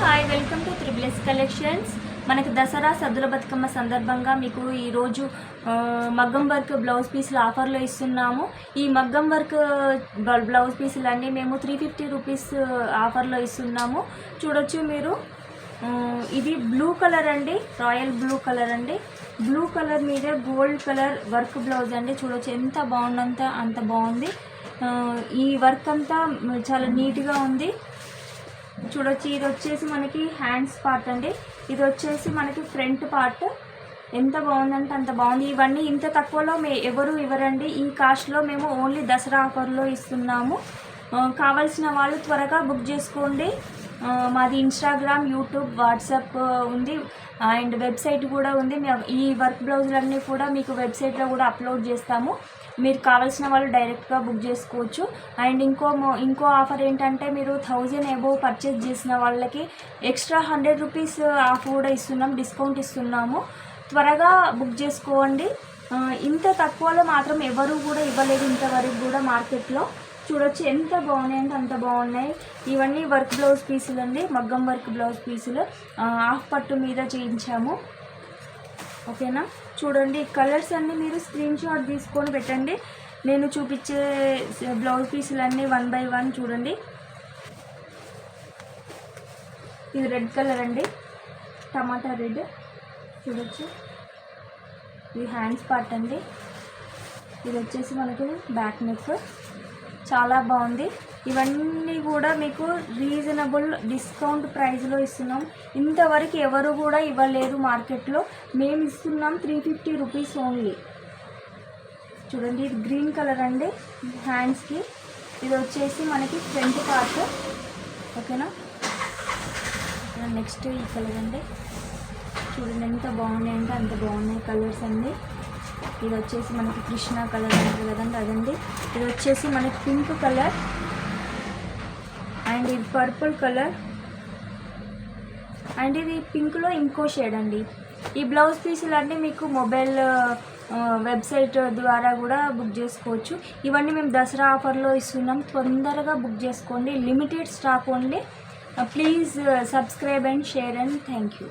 Hi welcome to triple S collections. మనకి దసరా సద్దుల బతుకమ్మ సందర్భంగా మీకు ఈరోజు మగ్గం వర్క్ బ్లౌజ్ పీసులు ఆఫర్లో ఇస్తున్నాము. ఈ మగ్గం వర్క్ బ్లౌజ్ పీసులు అన్నీ మేము 350 రూపీస్ ఆఫర్లో ఇస్తున్నాము. చూడొచ్చు మీరు. ఇది బ్లూ కలర్ అండి, రాయల్ బ్లూ కలర్ అండి. బ్లూ కలర్ మీద గోల్డ్ కలర్ వర్క్ బ్లౌజ్ అండి. చూడొచ్చు ఎంత బాగుందంటే అంత బాగుంది. ఈ వర్క్ అంతా చాలా నీట్గా ఉంది. చూడొచ్చు. ఇది వచ్చేసి మనకి హ్యాండ్స్ పార్ట్ అండి. ఇది వచ్చేసి మనకి ఫ్రంట్ పార్ట్. ఎంత బాగుందంటే అంత బాగుంది. ఇవన్నీ ఇంత తక్కువలో ఎవరు ఇవ్వరండి. ఈ కాస్ట్లో మేము ఓన్లీ దసరా ఆఫర్లో ఇస్తున్నాము. కావాల్సిన వాళ్ళు త్వరగా బుక్ చేసుకోండి. మాది ఇన్స్టాగ్రామ్, యూట్యూబ్, వాట్సాప్ ఉంది అండ్ వెబ్సైట్ కూడా ఉంది. ఈ వర్క్ బ్లౌజులన్నీ కూడా మీకు వెబ్సైట్లో కూడా అప్లోడ్ చేస్తాము. మీరు కావాల్సిన వాళ్ళు డైరెక్ట్గా బుక్ చేసుకోవచ్చు. అండ్ ఇంకో ఆఫర్ ఏంటంటే మీరు 1000 అబోవ్ పర్చేజ్ చేసిన వాళ్ళకి ఎక్స్ట్రా 100 రూపీస్ ఆఫ్ కూడా ఇస్తున్నాం, డిస్కౌంట్ ఇస్తున్నాము. త్వరగా బుక్ చేసుకోండి. ఇంత తక్కువలో మాత్రం ఎవరు కూడా ఇవ్వలేదు ఇంతవరకు కూడా మార్కెట్లో. చూడొచ్చు ఎంత బాగున్నాయి అంటే అంత బాగున్నాయి. ఇవన్నీ వర్క్ బ్లౌజ్ పీసులు అండి, మగ్గం వర్క్ బ్లౌజ్ పీసులు హాఫ్ పట్టు మీద చేయించాము. ఓకేనా. చూడండి కలర్స్ అన్నీ మీరు స్క్రీన్ షాట్ తీసుకొని పెట్టండి. నేను చూపించే బ్లౌజ్ పీసులు అన్నీ 1 by 1 చూడండి. ఇది రెడ్ కలర్ అండి, టమాటా రెడ్. చూడొచ్చు. ఇది హ్యాండ్స్ పార్ట్ అండి. ఇది వచ్చేసి మనకి బ్యాక్ నెక్. చాలా బాగుంది. ఇవన్నీ కూడా మీకు రీజనబుల్ డిస్కౌంట్ ప్రైస్లో ఇస్తున్నాం. ఇంతవరకు ఎవరు కూడా ఇవ్వలేదు మార్కెట్లో. మేము ఇస్తున్నాం 350 రూపీస్ ఓన్లీ. చూడండి. ఇది గ్రీన్ కలర్ అండి హ్యాండ్స్కి. ఇది వచ్చేసి మనకి ఫ్రంట్ పార్ట్. ఓకేనా. నెక్స్ట్ ఈ కలర్ అండి. చూడండి ఎంత బాగున్నాయి అంటే అంత బాగున్నాయి కలర్స్ అండి. ఇది వచ్చేసి మనకి కృష్ణ కలర్ అంటారు కదండి, అదండి. ఇది వచ్చేసి మనకి పింక్ కలర్ అండ్ ఇది పర్పుల్ కలర్ అండ్ ఇది పింక్లో ఇంకో షేడ్ అండి. ఈ బ్లౌజ్ పీసులు అన్నీ మీకు మొబైల్ వెబ్సైట్ ద్వారా కూడా బుక్ చేసుకోవచ్చు. ఇవన్నీ మేము దసరా ఆఫర్లో ఇస్తున్నాం. తొందరగా బుక్ చేసుకోండి. Limited stock only. Please subscribe and share and thank you.